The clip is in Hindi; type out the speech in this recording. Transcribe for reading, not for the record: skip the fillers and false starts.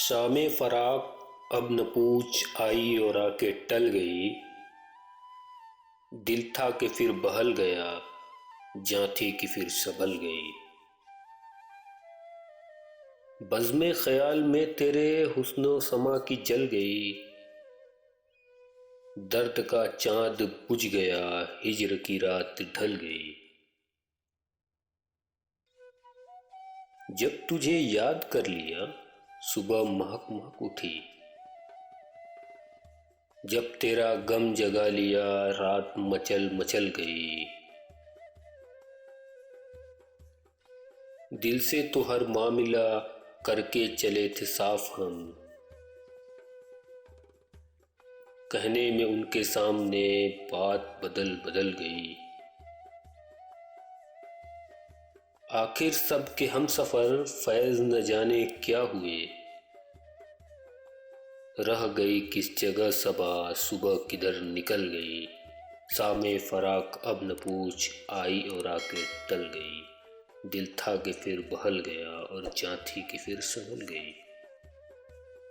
शामे फराक अब न पूछ आई और आके टल गई। दिल था कि फिर बहल गया, जां थी कि फिर संभल गई। बज़्म ख्याल में तेरे हुस्नो समा की जल गई। दर्द का चांद बुझ गया, हिज्र की रात ढल गई। जब तुझे याद कर लिया, सुबह महक महक उठी। जब तेरा गम जगा लिया, रात मचल मचल गई। दिल से तो हर मामला करके चले थे साफ हम, कहने में उनके सामने बात बदल बदल गई। आखिर सब के हम सफ़र फैज़ न जाने क्या हुए। रह गई किस जगह सबा, सुबह किधर निकल गई। सामे फराक अब न पूछ आई और आके टल गई। दिल था कि फिर बहल गया और जां थी कि फिर संभल गई।